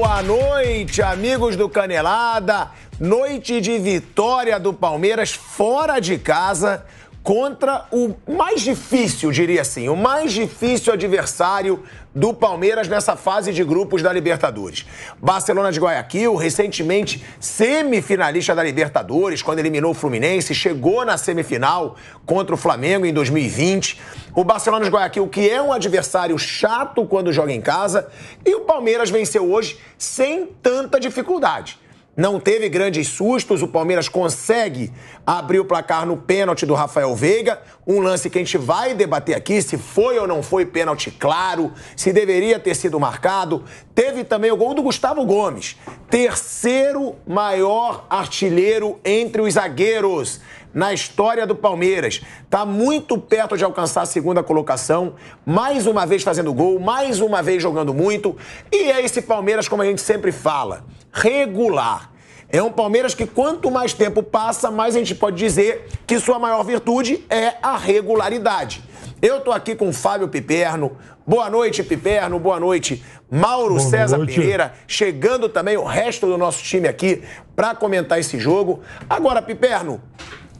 Boa noite, amigos do Canelada. Noite de vitória do Palmeiras fora de casa contra o mais difícil, diria assim, o mais difícil adversário do Palmeiras nessa fase de grupos da Libertadores. Barcelona de Guayaquil, recentemente semifinalista da Libertadores, quando eliminou o Fluminense, chegou na semifinal contra o Flamengo em 2020. O Barcelona de Guayaquil, que é um adversário chato quando joga em casa, e o Palmeiras venceu hoje sem tanta dificuldade. Não teve grandes sustos, o Palmeiras consegue abrir o placar no pênalti do Rafael Veiga, um lance que a gente vai debater aqui, se foi ou não foi pênalti claro, se deveria ter sido marcado. Teve também o gol do Gustavo Gomes, terceiro maior artilheiro entre os zagueiros na história do Palmeiras. Está muito perto de alcançar a segunda colocação, mais uma vez fazendo gol, mais uma vez jogando muito. E é esse Palmeiras, como a gente sempre fala, regular. É um Palmeiras que quanto mais tempo passa, mais a gente pode dizer que sua maior virtude é a regularidade. Eu tô aqui com o Fábio Piperno. Boa noite, Piperno. Boa noite, Mauro César Pereira. Chegando também o resto do nosso time aqui para comentar esse jogo. Agora, Piperno,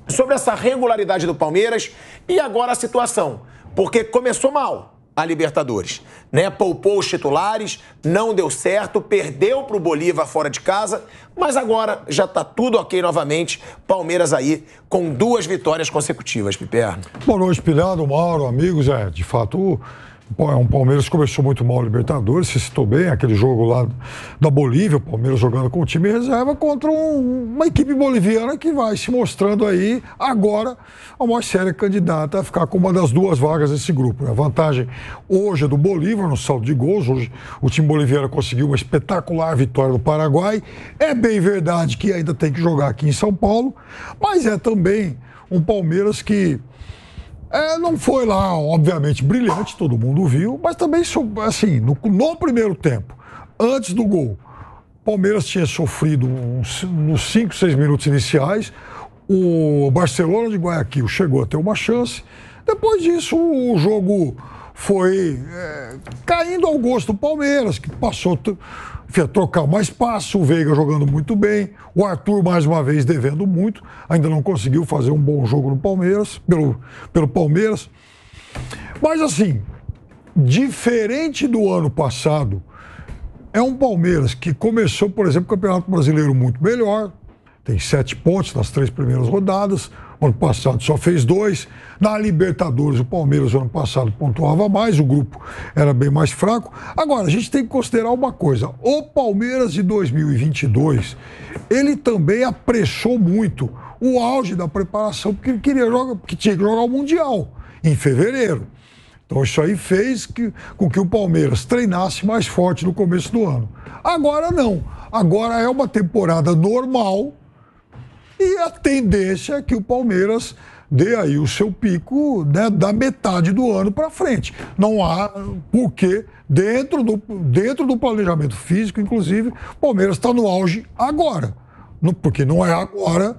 sobre essa regularidade do Palmeiras e agora a situação. Porque começou mal a Libertadores, né? Poupou os titulares, não deu certo, perdeu para o Bolívar fora de casa, mas agora já está tudo ok novamente. Palmeiras aí com 2 vitórias consecutivas, Piperno. Boa noite, Pilhado, Mauro, amigos. De fato, é um Palmeiras que começou muito mal a Libertadores, se citou bem, aquele jogo lá da Bolívia, o Palmeiras jogando com o time reserva contra uma equipe boliviana que vai se mostrando aí agora a mais séria candidata a ficar com uma das 2 vagas desse grupo. A vantagem hoje é do Bolívar no saldo de gols. Hoje o time boliviano conseguiu uma espetacular vitória do Paraguai. É bem verdade que ainda tem que jogar aqui em São Paulo, mas é também um Palmeiras que não foi lá, obviamente, brilhante, todo mundo viu, mas também, assim, no primeiro tempo, antes do gol, o Palmeiras tinha sofrido nos 5, 6 minutos iniciais, o Barcelona de Guayaquil chegou a ter uma chance, depois disso o jogo foi caindo ao gosto do Palmeiras, que passou a trocar mais passos, o Veiga jogando muito bem, o Arthur mais uma vez devendo muito, ainda não conseguiu fazer um bom jogo no Palmeiras, pelo Palmeiras. Mas assim, diferente do ano passado, é um Palmeiras que começou, por exemplo, o Campeonato Brasileiro muito melhor, tem 7 pontos nas 3 primeiras rodadas. O ano passado só fez 2. Na Libertadores, o Palmeiras, no ano passado, pontuava mais. O grupo era bem mais fraco. Agora, a gente tem que considerar uma coisa. O Palmeiras de 2022, ele também apressou muito o auge da preparação, porque ele porque tinha que jogar o Mundial em fevereiro. Então, isso aí fez com que o Palmeiras treinasse mais forte no começo do ano. Agora, não. Agora é uma temporada normal. E a tendência é que o Palmeiras dê aí o seu pico, né, da metade do ano para frente. Não há porquê, dentro do planejamento físico, inclusive, o Palmeiras está no auge agora. Porque não é agora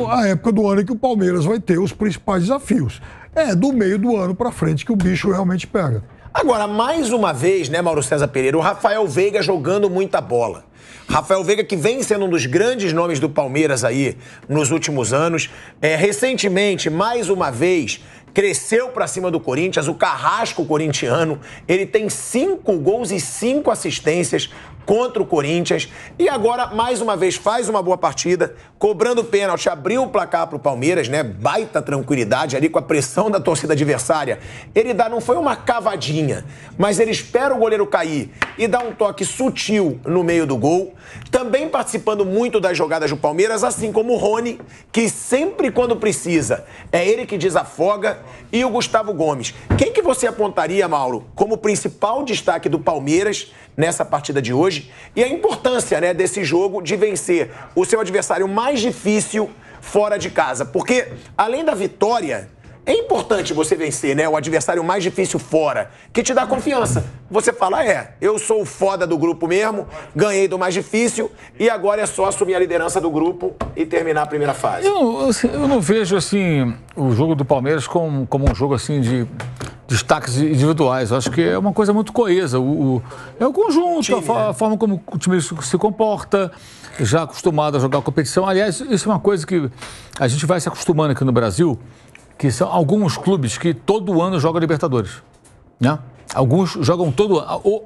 a época do ano em que o Palmeiras vai ter os principais desafios. É do meio do ano para frente que o bicho realmente pega. Agora, mais uma vez, né, Mauro César Pereira, o Rafael Veiga jogando muita bola. Rafael Veiga, que vem sendo um dos grandes nomes do Palmeiras aí nos últimos anos. Recentemente, mais uma vez, cresceu para cima do Corinthians, o carrasco corintiano. Ele tem 5 gols e 5 assistências contra o Corinthians. E agora, mais uma vez, faz uma boa partida, cobrando pênalti, abriu o placar para o Palmeiras, né? Baita tranquilidade ali com a pressão da torcida adversária. Ele não foi uma cavadinha, mas ele espera o goleiro cair e dá um toque sutil no meio do gol. Também participando muito das jogadas do Palmeiras, assim como o Rony, que sempre quando precisa, é ele que desafoga, e o Gustavo Gomes. Quem que você apontaria, Mauro, como principal destaque do Palmeiras nessa partida de hoje? E a importância, né, desse jogo de vencer o seu adversário mais difícil fora de casa. Porque, além da vitória, é importante você vencer, né, o adversário mais difícil fora, que te dá confiança. Você fala, eu sou o foda do grupo mesmo, ganhei do mais difícil e agora é só assumir a liderança do grupo e terminar a primeira fase. Eu não vejo, assim, o jogo do Palmeiras como um jogo, assim, de destaques individuais. Eu acho que é uma coisa muito coesa. É o conjunto, time, a forma como o time se comporta, já acostumado a jogar a competição. Aliás, isso é uma coisa que a gente vai se acostumando aqui no Brasil, que são alguns clubes que todo ano jogam Libertadores, né? Alguns jogam todo ano.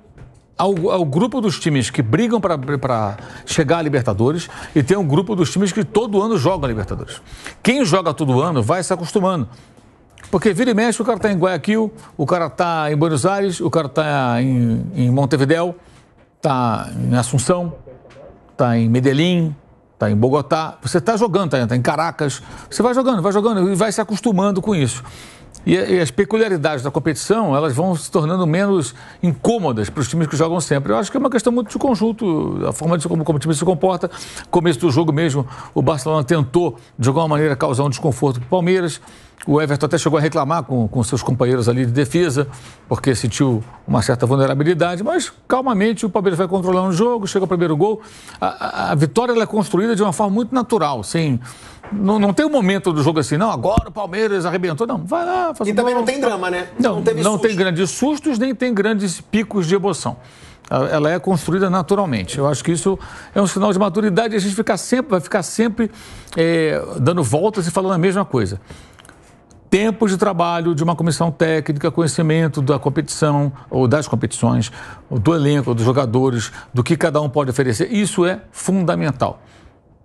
Ao grupo dos times que brigam para chegar à Libertadores e tem um grupo dos times que todo ano jogam a Libertadores. Quem joga todo ano vai se acostumando. Porque vira e mexe, o cara está em Guayaquil, o cara está em Buenos Aires, o cara está em Montevidéu, está em Assunção, está em Medellín, está em Bogotá. Você está jogando, está em Caracas. Você vai jogando e vai se acostumando com isso. E as peculiaridades da competição, elas vão se tornando menos incômodas para os times que jogam sempre. Eu acho que é uma questão muito de conjunto, a forma de como o time se comporta. Começo do jogo mesmo, o Barcelona tentou, de alguma maneira, causar um desconforto para o Palmeiras. O Everton até chegou a reclamar com seus companheiros ali de defesa, porque sentiu uma certa vulnerabilidade, mas calmamente o Palmeiras vai controlando o jogo, chega ao primeiro gol. A vitória ela é construída de uma forma muito natural, sem... Não tem um momento do jogo assim, não, agora o Palmeiras arrebentou, não, vai lá, faz E também não tem drama, né? Não tem grandes sustos, nem tem grandes picos de emoção. Ela é construída naturalmente. Eu acho que isso é um sinal de maturidade e a gente vai ficar sempre dando voltas e falando a mesma coisa. Tempo de trabalho de uma comissão técnica, conhecimento da competição ou das competições, do elenco, dos jogadores, do que cada um pode oferecer, isso é fundamental.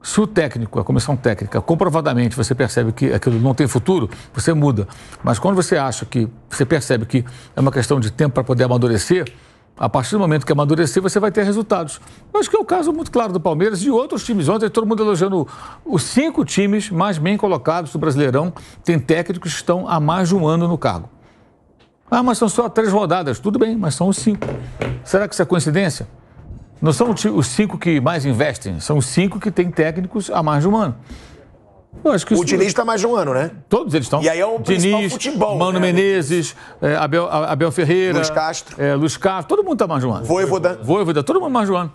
Se o técnico, a comissão técnica, comprovadamente você percebe que aquilo não tem futuro, você muda. Mas quando você percebe que é uma questão de tempo para poder amadurecer, a partir do momento que amadurecer, você vai ter resultados. Eu acho que é o caso muito claro do Palmeiras e de outros times. Ontem todo mundo elogiando os 5 times mais bem colocados do Brasileirão. Tem técnicos que estão há mais de um ano no cargo. Ah, mas são só 3 rodadas. Tudo bem, mas são os 5. Será que isso é coincidência? Não são os 5 que mais investem, são os 5 que têm técnicos há mais de um ano. Eu acho que o Diniz está mais de um ano, né? Todos eles estão. E aí é o principal Diniz, futebol. Mano Menezes, Abel Ferreira. Luiz Castro. Todo mundo está mais de um ano. Voivoda, todo mundo mais de um ano.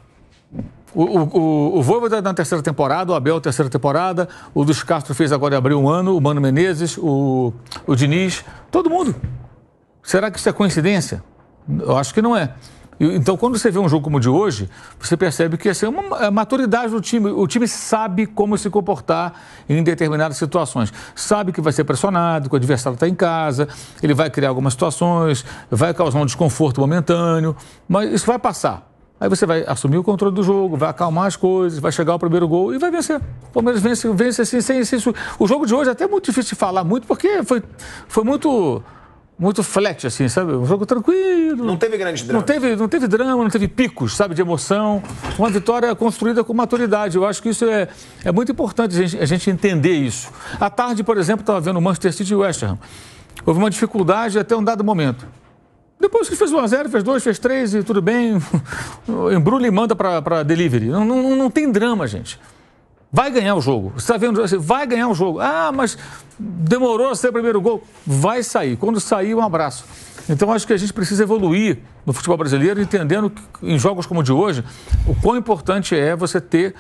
O Voivoda na 3ª temporada, o Abel 3ª temporada, o Luiz Castro fez agora abrir um ano, o Mano Menezes, o Diniz, todo mundo. Será que isso é coincidência? Eu acho que não é. Então, quando você vê um jogo como o de hoje, você percebe que essa é uma maturidade do time. O time sabe como se comportar em determinadas situações. Sabe que vai ser pressionado, que o adversário está em casa, ele vai criar algumas situações, vai causar um desconforto momentâneo, mas isso vai passar. Aí você vai assumir o controle do jogo, vai acalmar as coisas, vai chegar ao primeiro gol e vai vencer. O Palmeiras vence assim, sem isso. O jogo de hoje é até muito difícil de falar muito, porque foi muito flat, assim, sabe? Um jogo tranquilo. Não teve grande drama. Não teve drama, não teve picos, sabe, de emoção. Uma vitória construída com maturidade. Eu acho que isso é muito importante a gente entender isso. À tarde, por exemplo, estava vendo o Manchester City e o West Ham. Houve uma dificuldade até um dado momento. Depois que fez 1-0, fez 2, fez 3 e tudo bem. Embrulha e manda para delivery. Não tem drama, gente. Vai ganhar o jogo. Você está vendo? Vai ganhar o jogo. Ah, mas demorou a ser o primeiro gol. Vai sair. Quando sair, um abraço. Então, acho que a gente precisa evoluir no futebol brasileiro, entendendo que, em jogos como o de hoje, o quão importante é você ter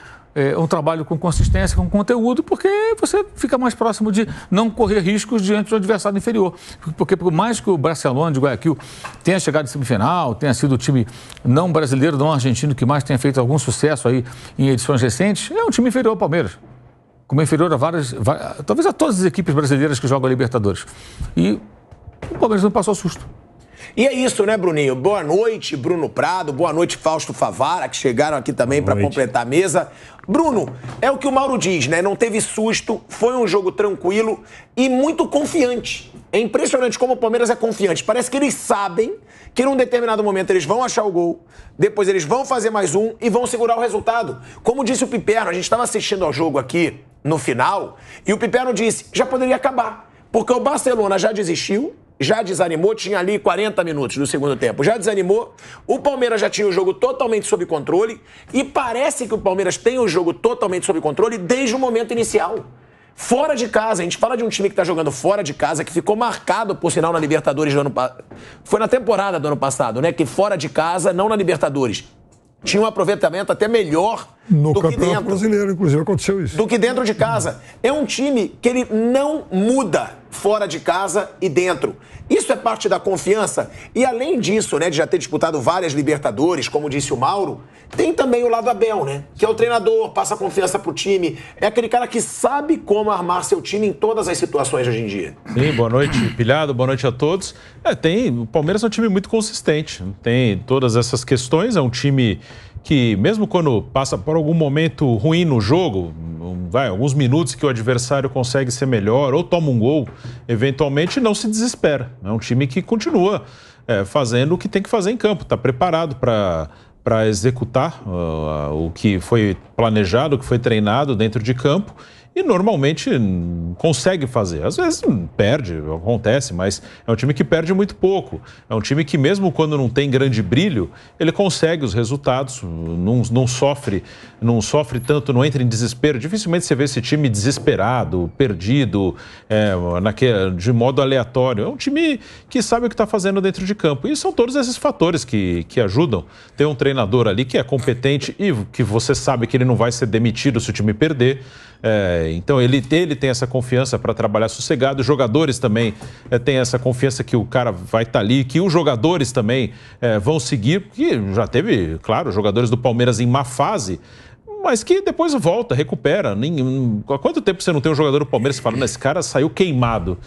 um trabalho com consistência, com conteúdo, porque você fica mais próximo de não correr riscos diante do adversário inferior. Porque por mais que o Barcelona de Guayaquil tenha chegado em semifinal, tenha sido o time não brasileiro, não argentino, que mais tenha feito algum sucesso aí em edições recentes, é um time inferior ao Palmeiras. Como inferior a talvez a todas as equipes brasileiras que jogam a Libertadores. E o Palmeiras não passou susto. E é isso, né, Bruninho? Boa noite, Bruno Prado. Boa noite, Fausto Favara, que chegaram aqui também para completar a mesa. Bruno, é o que o Mauro diz, né? Não teve susto, foi um jogo tranquilo e muito confiante. É impressionante como o Palmeiras é confiante. Parece que eles sabem que num determinado momento eles vão achar o gol, depois eles vão fazer mais um e vão segurar o resultado. Como disse o Piperno, a gente estava assistindo ao jogo aqui no final e o Piperno disse, já poderia acabar, porque o Barcelona já desistiu, já desanimou, tinha ali 40 minutos do segundo tempo, já desanimou, o Palmeiras já tinha o jogo totalmente sob controle e parece que o Palmeiras tem o jogo totalmente sob controle desde o momento inicial. Fora de casa, a gente fala de um time que está jogando fora de casa, que ficou marcado, por sinal, na Libertadores do ano passado. Foi na temporada do ano passado, né? Que fora de casa, não na Libertadores, tinha um aproveitamento até melhor no do que dentro. Campeonato Brasileiro, inclusive, aconteceu isso. Do que dentro de casa. É um time que ele não muda fora de casa e dentro. Isso é parte da confiança. E além disso, né, de já ter disputado várias Libertadores, como disse o Mauro, tem também o lado Abel, né? Que é o treinador, passa confiança pro time. É aquele cara que sabe como armar seu time em todas as situações hoje em dia. Sim, boa noite, Pilhado, boa noite a todos. O Palmeiras é um time muito consistente, tem todas essas questões, é um time que mesmo quando passa por algum momento ruim no jogo, alguns minutos que o adversário consegue ser melhor ou toma um gol, eventualmente não se desespera. É um time que continua fazendo o que tem que fazer em campo, está preparado para executar o que foi planejado, o que foi treinado dentro de campo e normalmente consegue fazer. Às vezes perde, acontece, mas é um time que perde muito pouco. É um time que mesmo quando não tem grande brilho, ele consegue os resultados, não sofre tanto, não entra em desespero. Dificilmente você vê esse time desesperado, perdido, de modo aleatório. É um time que sabe o que está fazendo dentro de campo. E são todos esses fatores que ajudam. Tem um treinador ali que é competente e que você sabe que ele não vai ser demitido se o time perder. Então ele tem essa confiança para trabalhar sossegado, os jogadores também têm essa confiança que o cara vai estar ali, que os jogadores também vão seguir, porque já teve, claro, jogadores do Palmeiras em má fase, mas que depois volta, recupera. Há quanto tempo você não tem um jogador do Palmeiras falando, esse cara saiu queimado?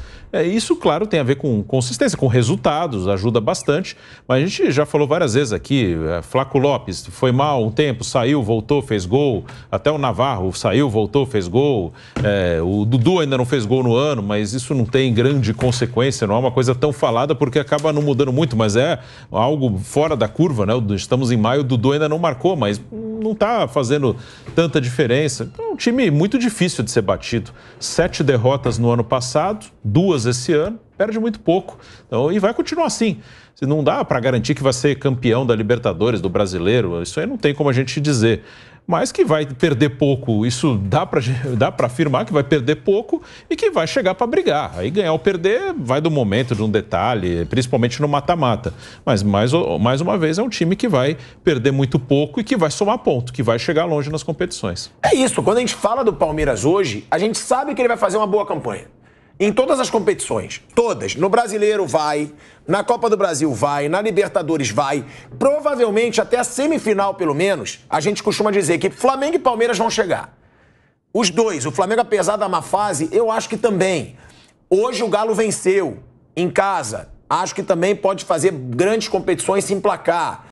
Isso, claro, tem a ver com consistência, com resultados, ajuda bastante. Mas a gente já falou várias vezes aqui, Flaco Lopes foi mal um tempo, saiu, voltou, fez gol. Até o Navarro saiu, voltou, fez gol. O Dudu ainda não fez gol no ano, mas isso não tem grande consequência, não é uma coisa tão falada porque acaba não mudando muito, mas é algo fora da curva, né? Estamos em maio, o Dudu ainda não marcou, mas não está fazendo tanta diferença. Então, é um time muito difícil de ser batido. 7 derrotas no ano passado, 2 esse ano, perde muito pouco. Então, e vai continuar assim. Não dá para garantir que vai ser campeão da Libertadores, do Brasileiro, isso aí não tem como a gente dizer. Mas que vai perder pouco, isso dá para afirmar que vai perder pouco e que vai chegar para brigar. Aí ganhar ou perder vai do momento, de um detalhe, principalmente no mata-mata. Mas mais uma vez é um time que vai perder muito pouco e que vai somar ponto, que vai chegar longe nas competições. É isso, quando a gente fala do Palmeiras hoje, a gente sabe que ele vai fazer uma boa campanha. Em todas as competições, todas. No Brasileiro vai, na Copa do Brasil vai, na Libertadores vai. Provavelmente até a semifinal, pelo menos, a gente costuma dizer que Flamengo e Palmeiras vão chegar. Os dois, o Flamengo, apesar da má fase, eu acho que também. Hoje o Galo venceu em casa. Acho que também pode fazer grandes competições se emplacar.